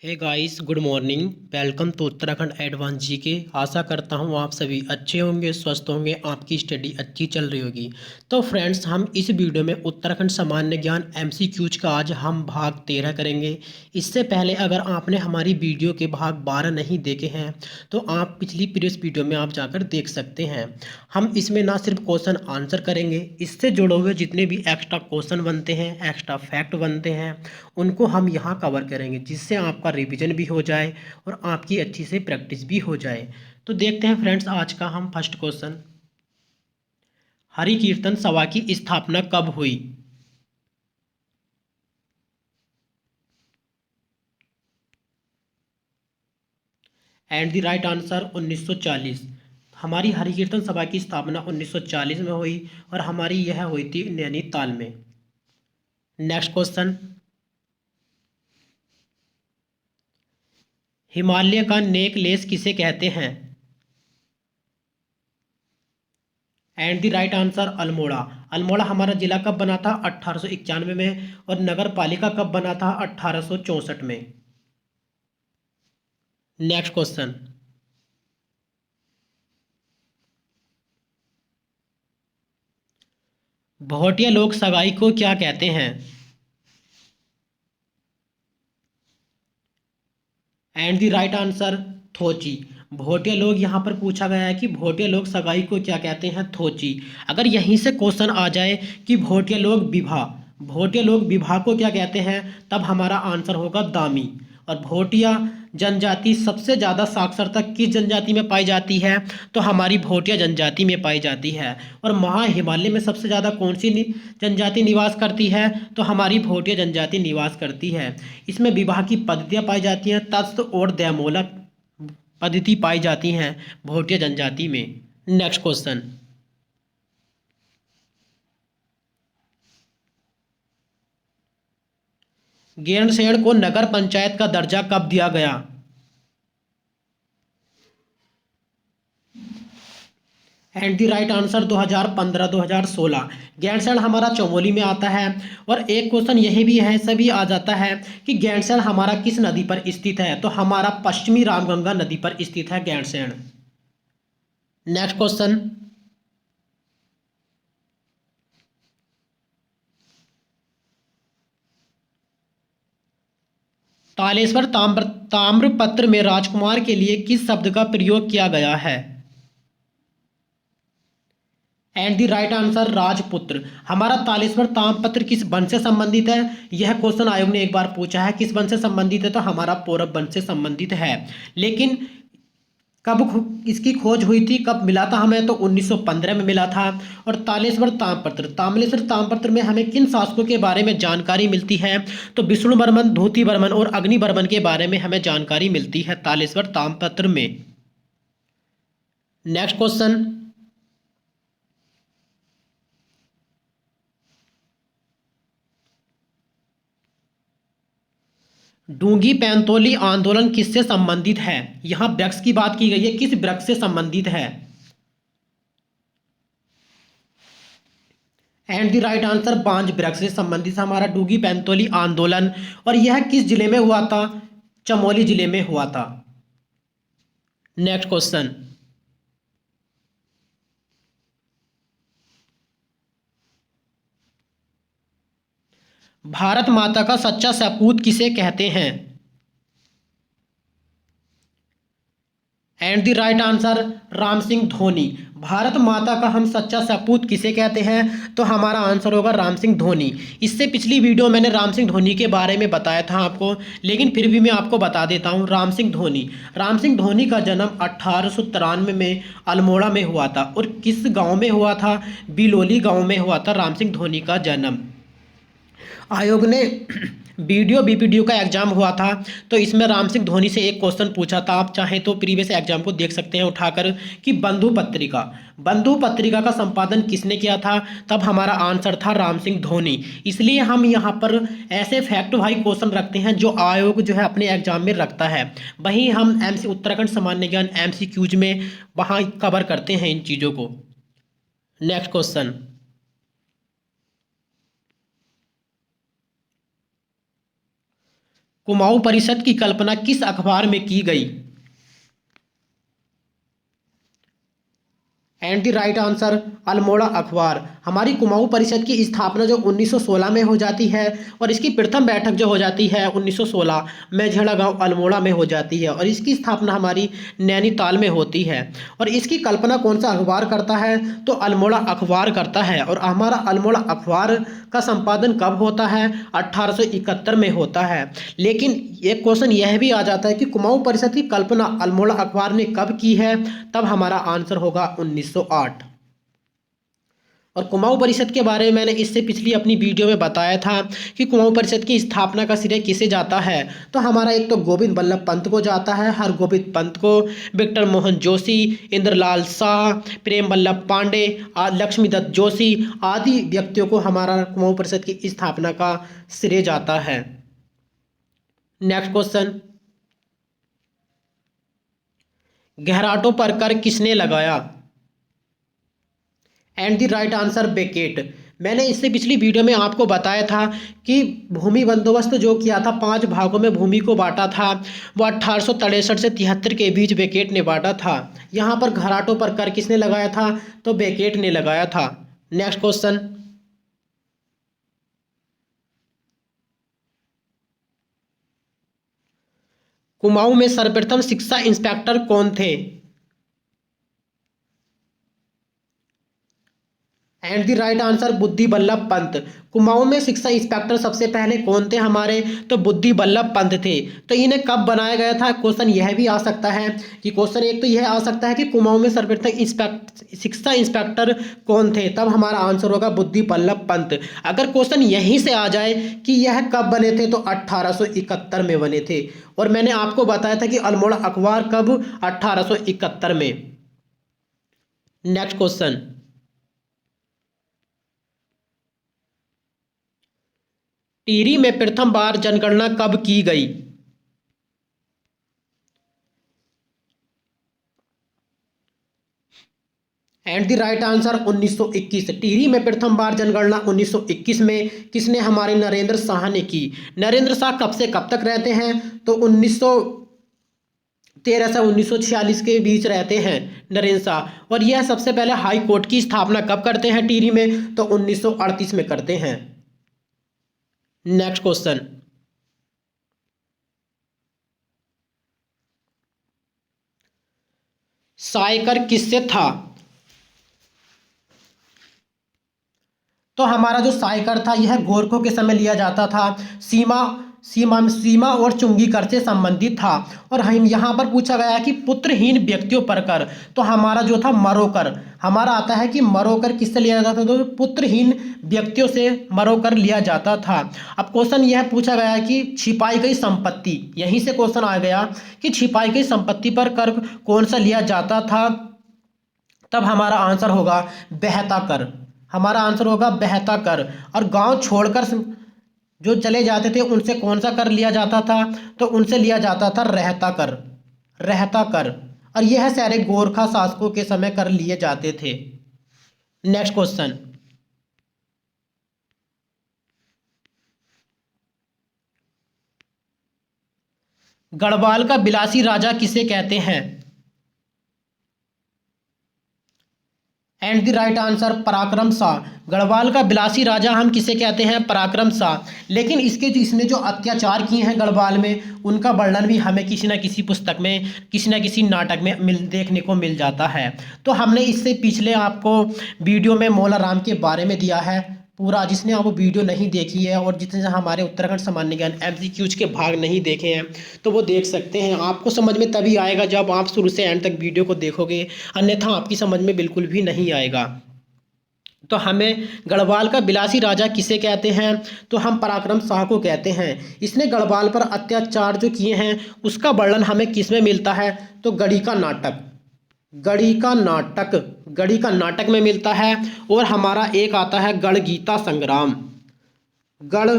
Hey guys, good morning. Welcome to Uttarakhand advance G K. आशा करता हूँ आप सभी अच्छे होंगे, स्वस्थ होंगे, आपकी स्टडी अच्छी चल रही होगी। तो फ्रेंड्स, हम इस वीडियो में उत्तराखंड सामान्य ज्ञान एमसीक्यूज का आज हम भाग 13 करेंगे। इससे पहले अगर आपने हमारी वीडियो के भाग 12 नहीं देखे हैं तो आप पिछली प्रीवियस वीडियो में आप जाकर देख सकते हैं। हम इसमें ना सिर्फ क्वेश्चन आंसर करेंगे, इससे जुड़े हुए जितने भी एक्स्ट्रा क्वेश्चन बनते हैं, एक्स्ट्रा फैक्ट बनते हैं, उनको हम यहाँ कवर करेंगे, जिससे आपका रिवीजन भी हो जाए और आपकी अच्छी से प्रैक्टिस भी हो जाए। तो देखते हैं फ्रेंड्स, आज का हम फर्स्ट क्वेश्चन। हरि कीर्तन सभा की स्थापना कब हुई? And the right answer 1940। हमारी हरि कीर्तन सभा की स्थापना 1940 में हुई और हमारी यह हुई थी नैनीताल में। Next question. हिमालय का नेकलेस किसे कहते हैं? And the right answer Almora. Almora हमारा जिला कब बना था? 1891 में। और नगर पालिका कब बना था? 1864 में। Next question. भोटिया लोग सगाई को क्या कहते हैं? एंड द राइट आंसर थोची। भोटिया लोग, यहाँ पर पूछा गया है कि भोटिया लोग सगाई को क्या कहते हैं? थोची। अगर यहीं से क्वेश्चन आ जाए कि भोटिया लोग विवाह को क्या कहते हैं, तब हमारा आंसर होगा दामी। और भोटिया जनजाति सबसे ज़्यादा साक्षरता किस जनजाति में पाई जाती है? तो हमारी भोटिया जनजाति में पाई जाती है। और महा हिमालय में सबसे ज़्यादा कौन सी जनजाति निवास करती है? तो हमारी भोटिया जनजाति निवास करती है। इसमें विवाह की पद्धतियाँ पाई जाती हैं, तत्व और दैमोलक पद्धति पाई जाती हैं भोटिया जनजाति में। Next question. गैरसैंण को नगर पंचायत का दर्जा कब दिया गया? And the right answer 2015-2016। Gairsain हमारा चमोली में आता है। और एक क्वेश्चन यही भी है, सभी आ जाता है कि गैरसैंण हमारा किस नदी पर स्थित है? तो हमारा पश्चिमी रामगंगा नदी पर स्थित है गैरसैंण। Next question. तालेश्वर ताम्रपत्र में राजकुमार के लिए किस शब्द का प्रयोग किया गया है? एंड द राइट आंसर राजपुत्र। हमारा तालेश्वर ताम्रपत्र किस वंश से संबंधित है? यह क्वेश्चन आयोग ने एक बार पूछा है, किस वंश से संबंधित है? तो हमारा पौरव वंश से संबंधित है। लेकिन कब इसकी खोज हुई थी, कब मिला था हमें? तो 1915 में मिला था। और ताम्रलेश्वर ताम्रपत्र में हमें किन शासकों के बारे में जानकारी मिलती है? तो विष्णु बर्मन, धूति बर्मन और अग्नि बर्मन के बारे में हमें जानकारी मिलती है तालेश्वर ताम्रपत्र में। Next question. डूंगी पैंतोली आंदोलन किससे संबंधित है? यहां वृक्ष की बात की गई है, किस वृक्ष से संबंधित है? एंड द राइट आंसर बांज वृक्ष से संबंधित हमारा डूंगी पैंतोली आंदोलन। और यह किस जिले में हुआ था? चमोली जिले में हुआ था। Next question. भारत माता का सच्चा सपूत किसे कहते हैं? And the right answer Ram Singh Dhoni. Bharat माता का हम सच्चा सपूत किसे कहते हैं? तो हमारा आंसर होगा राम सिंह धोनी। इससे पिछली वीडियो मैंने राम सिंह धोनी के बारे में बताया था आपको, लेकिन फिर भी मैं आपको बता देता हूँ। राम सिंह धोनी का जन्म 1893 में अल्मोड़ा में हुआ था। और किस गांव में हुआ था? बिलोली गांव में हुआ था राम सिंह धोनी का जन्म। आयोग ने वीडियो बीपीडीओ का एग्जाम हुआ था, तो इसमें राम सिंह धोनी से एक क्वेश्चन पूछा था। आप चाहें तो प्रीवियस एग्जाम को देख सकते हैं उठाकर, कि बंधु पत्रिका का संपादन किसने किया था? तब हमारा आंसर था राम सिंह धोनी। इसलिए हम यहाँ पर ऐसे फैक्ट वाइज क्वेश्चन रखते हैं जो आयोग जो है अपने एग्जाम में रखता है, वहीं हम एमसी उत्तराखंड सामान्य ज्ञान एमसीक्यूज में वहाँ कवर करते हैं इन चीज़ों को। Next question. कुमाऊं परिषद की कल्पना किस अखबार में की गई? And the right answer Almora अखबार। हमारी कुमाऊं परिषद की स्थापना जो 1916 में हो जाती है और इसकी प्रथम बैठक जो हो जाती है 1916 मेझेड़ा गांव अल्मोड़ा में हो जाती है और इसकी स्थापना हमारी नैनीताल में होती है। और इसकी कल्पना कौन सा अखबार करता है? तो अल्मोड़ा अखबार करता है। और हमारा अल्मोड़ा अखबार का संपादन कब होता है? 1871 में होता है। लेकिन एक क्वेश्चन यह भी आ जाता है कि कुमाऊं परिषद की कल्पना अल्मोड़ा अखबार ने कब की है? तब हमारा आंसर होगा 1908। और कुमाऊं परिषद के बारे में मैंने इससे पिछली अपनी वीडियो में बताया था कि कुमाऊं परिषद की स्थापना का श्रेय किसे जाता है? तो हमारा एक तो गोविंद बल्लभ पंत को जाता है, हरगोविंद पंत को, विक्टर मोहन जोशी, इंद्रलाल शाह, प्रेम वल्लभ पांडे, लक्ष्मीदत्त जोशी आदि व्यक्तियों को हमारा कुमाऊं परिषद की स्थापना का श्रेय जाता है। नेक्स्ट क्वेश्चन, गहराटों पर कर किसने लगाया? And the right answer Beckett. मैंने इससे पिछली वीडियो में आपको बताया था कि भूमि बंदोबस्त जो किया था, 5 भागों में भूमि को बांटा था, वो 1863 से 73 के बीच बेकेट ने बांटा था। यहाँ पर घराटों पर कर किसने लगाया था? तो बेकेट ने लगाया था। नेक्स्ट क्वेश्चन, कुमाऊं में सर्वप्रथम शिक्षा इंस्पेक्टर कौन थे? एंड द राइट आंसर बुद्धि बल्लभ पंत। कुमाऊं में शिक्षा इंस्पेक्टर सबसे पहले कौन थे हमारे? तो बुद्धि बल्लभ पंत थे। तो इन्हें कब बनाया गया था? क्वेश्चन यह भी आ सकता है कि क्वेश्चन एक तो यह आ सकता है कि कुमाऊं में सर्वप्रथम शिक्षा इंस्पेक्टर कौन थे? तब हमारा आंसर होगा बुद्धि बल्लभ पंत। अगर क्वेश्चन यहीं से आ जाए कि यह कब बने थे, तो 1871 में बने थे। और मैंने आपको बताया था कि अल्मोड़ा अखबार कब? 1871 में। नेक्स्ट क्वेश्चन, टिहरी में प्रथम बार जनगणना कब की गई? And the right answer 1921। Tehri में प्रथम बार जनगणना 1921 में किसने? हमारे नरेंद्र शाह ने की। नरेंद्र शाह कब से कब तक रहते हैं? तो 1913 से 1946 के बीच रहते हैं नरेंद्र शाह। और यह सबसे पहले हाई कोर्ट की स्थापना कब करते हैं टिहरी में? तो 1938 में करते हैं। नेक्स्ट क्वेश्चन, सायकर किससे था? तो हमारा जो सायकर था यह गोरखों के समय लिया जाता था। सीमा सीमा और चुंगी कर से संबंधित था। और हम यहाँ पर पूछा गया है कि पुत्रहीन व्यक्तियों पर कर, तो हमारा जो था मरोकर। हमारा आता है कि मरोकर किससे लिया जाता था? तो पुत्रहीन व्यक्तियों से मरोकर लिया जाता था। अब क्वेश्चन यह पूछा गया है कि छिपाई गई संपत्ति, यहीं से क्वेश्चन आ गया कि छिपाई गई संपत्ति पर कर कौन सा लिया जाता था? तब हमारा आंसर होगा बहता कर। हमारा आंसर होगा बहता कर। और गांव छोड़कर जो चले जाते थे उनसे कौन सा कर लिया जाता था? तो उनसे लिया जाता था रहता कर। रहता कर। और यह सारे गोरखा शासकों के समय कर लिए जाते थे। नेक्स्ट क्वेश्चन, गढ़वाल का बिलासी राजा किसे कहते हैं? एंड द राइट आंसर पराक्रम शाह। गढ़वाल का बिलासी राजा हम किसे कहते हैं? पराक्रम शाह। लेकिन इसने जो अत्याचार किए हैं गढ़वाल में, उनका वर्णन भी हमें किसी न किसी पुस्तक में, किसी न किसी नाटक में देखने को मिल जाता है। तो हमने इससे पिछले आपको वीडियो में मौला राम के बारे में दिया है पूरा। जिसने आप वो वीडियो नहीं देखी है और जितने हमारे उत्तराखंड सामान्य ज्ञान MCQs के भाग नहीं देखे हैं, तो वो देख सकते हैं। आपको समझ में तभी आएगा जब आप शुरू से एंड तक वीडियो को देखोगे, अन्यथा आपकी समझ में बिल्कुल भी नहीं आएगा। तो हमें गढ़वाल का बिलासी राजा किसे कहते हैं? तो हम पराक्रम शाह को कहते हैं। इसने गढ़वाल पर अत्याचार जो किए हैं उसका वर्णन हमें किस में मिलता है? तो गढ़ी का नाटक। गढ़ी का नाटक में मिलता है। और हमारा एक आता है गढ़ गीता संग्राम। गढ़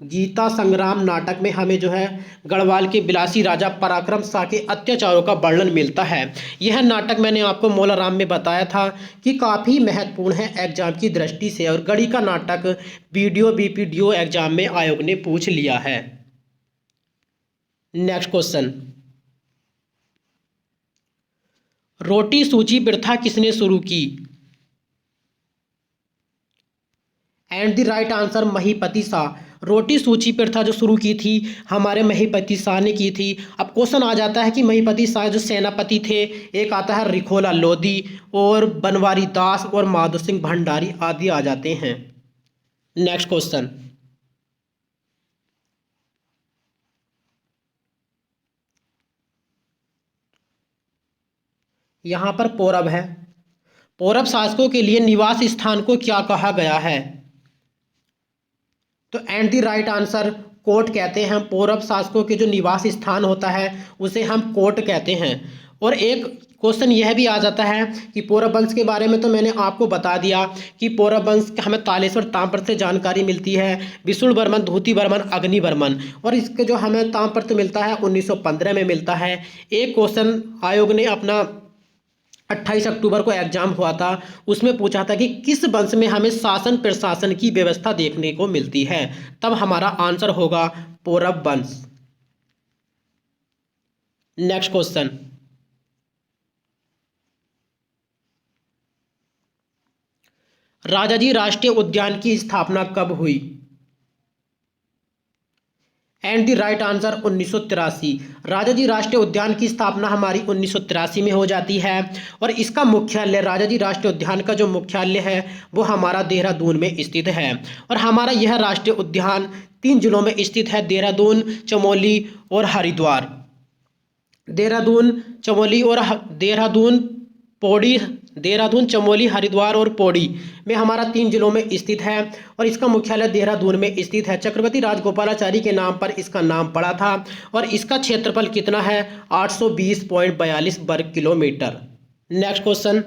गीता संग्राम नाटक में हमें जो है गढ़वाल के बिलासी राजा पराक्रम शाह के अत्याचारों का वर्णन मिलता है। यह नाटक मैंने आपको मौला राम में बताया था कि काफ़ी महत्वपूर्ण है एग्जाम की दृष्टि से। और गढ़ी का नाटक BPDO एग्जाम में आयोग ने पूछ लिया है। नेक्स्ट क्वेश्चन, रोटी सूची प्रथा किसने शुरू की? And the right answer Mahipati Shah. रोटी सूची प्रथा जो शुरू की थी हमारे महीपति शाह ने की थी। अब क्वेश्चन आ जाता है कि महीपति शाह जो सेनापति थे, एक आता है रिखोला लोधी और बनवारी दास और माधो सिंह भंडारी आदि आ जाते हैं। नेक्स्ट क्वेश्चन, यहां पर पौरव है। पौरव शासकों के लिए निवास स्थान को क्या कहा गया है? तो and the right answer court कहते हैं। पौरव शासकों के जो निवास स्थान होता है उसे हम कोर्ट कहते हैं। और एक क्वेश्चन यह भी आ जाता है कि पौरव वंश के बारे में तो मैंने आपको बता दिया कि पौरव वंश हमें तालेश्वर ताम्रपत्र से जानकारी मिलती है, विष्णु वर्मन, धूति वर्मन, अग्नि वर्मन, और इसके जो हमें ताम्रपत्र मिलता है 1915 में मिलता है। एक क्वेश्चन आयोग ने अपना 28 अक्टूबर को एग्जाम हुआ था, उसमें पूछा था कि किस वंश में हमें शासन प्रशासन की व्यवस्था देखने को मिलती है? तब हमारा आंसर होगा पौरव वंश। नेक्स्ट क्वेश्चन, राजाजी राष्ट्रीय उद्यान की स्थापना कब हुई? And the right answer 1983। Rajaji राष्ट्रीय उद्यान की स्थापना हमारी 1983 में हो जाती है। और इसका मुख्यालय, राजाजी राष्ट्रीय उद्यान का जो मुख्यालय है वो हमारा देहरादून में स्थित है। और हमारा यह राष्ट्रीय उद्यान 3 जिलों में स्थित है, देहरादून, चमोली और हरिद्वार। देहरादून, चमोली और देहरादून, चमोली, हरिद्वार और पौड़ी में हमारा 3 जिलों में स्थित है। और इसका मुख्यालय देहरादून में स्थित है। चक्रवर्ती राजगोपालाचारी के नाम पर इसका नाम पड़ा था। और इसका क्षेत्रफल कितना है? 820.42 वर्ग kilometre. Next question,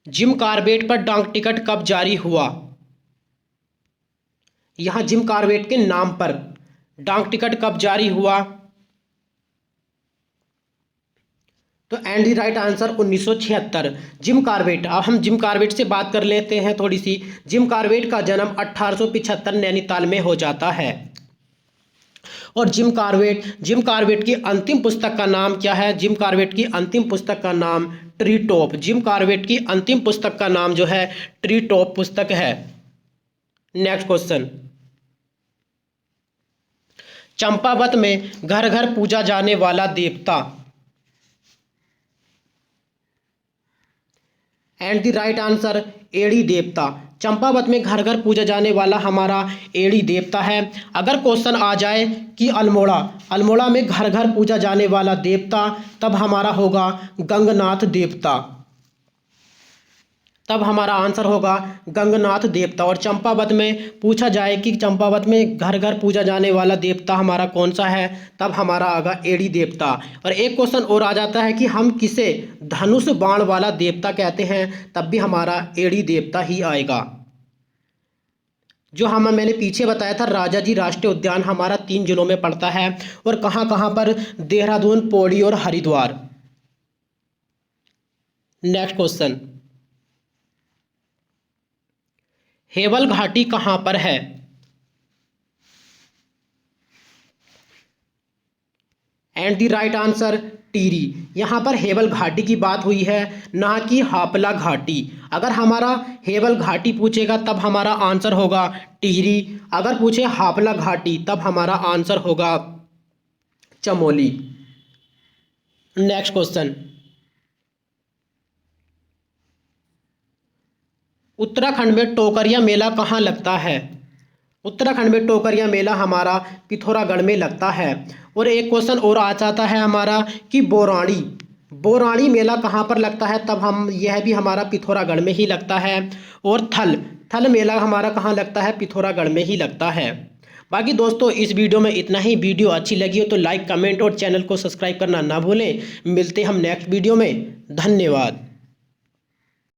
Jim Corbett पर डाक टिकट कब जारी हुआ? यहां जिम कार्बेट के नाम पर डाक टिकट कब जारी हुआ? तो and the right answer 1976। Jim Corbett, अब हम जिम कार्बेट से बात कर लेते हैं थोड़ी सी। जिम कार्बेट का जन्म 1875 नैनीताल में हो जाता है। और जिम कार्बेट की अंतिम पुस्तक का नाम क्या है? जिम कार्बेट की अंतिम पुस्तक का नाम ट्री टॉप। जिम कार्बेट की अंतिम पुस्तक का नाम जो है ट्री टॉप पुस्तक है। नेक्स्ट क्वेश्चन, चंपावत में घर घर पूजा जाने वाला देवता? एंड द राइट आंसर एड़ी देवता। चंपावत में घर घर पूजा जाने वाला हमारा एड़ी देवता है। अगर क्वेश्चन आ जाए कि अल्मोड़ा में घर घर पूजा जाने वाला देवता, तब हमारा होगा गंगनाथ देवता। तब हमारा आंसर होगा गंगनाथ देवता। और चंपावत में पूछा जाए कि चंपावत में घर घर पूजा जाने वाला देवता हमारा कौन सा है, तब हमारा आएगा एड़ी देवता। और एक क्वेश्चन और आ जाता है कि हम किसे धनुष बाण वाला देवता कहते हैं, तब भी हमारा एड़ी देवता ही आएगा। जो मैंने पीछे बताया था, राजाजी राष्ट्रीय उद्यान हमारा 3 जिलों में पड़ता है। और कहाँ कहाँ पर? देहरादून, पौड़ी और हरिद्वार। नेक्स्ट क्वेश्चन, हेवल घाटी कहां पर है? And the right answer Tehri. यहां पर हेवल घाटी की बात हुई है, ना कि हापला घाटी। अगर हमारा हेवल घाटी पूछेगा तब हमारा आंसर होगा टिहरी। अगर पूछे हापला घाटी तब हमारा आंसर होगा चमोली। नेक्स्ट क्वेश्चन, उत्तराखंड में टोकरिया मेला कहाँ लगता है? उत्तराखंड में टोकरिया मेला हमारा पिथौरागढ़ में लगता है। और एक क्वेश्चन और आ जाता है हमारा कि बोरानी मेला कहाँ पर लगता है, तब हम यह भी हमारा पिथौरागढ़ में ही लगता है। और थल मेला हमारा कहाँ लगता है? पिथौरागढ़ में ही लगता है। बाकी दोस्तों इस वीडियो में इतना ही। वीडियो अच्छी लगी हो तो लाइक, कमेंट और चैनल को सब्सक्राइब करना ना भूलें। मिलते हम नेक्स्ट वीडियो में। धन्यवाद।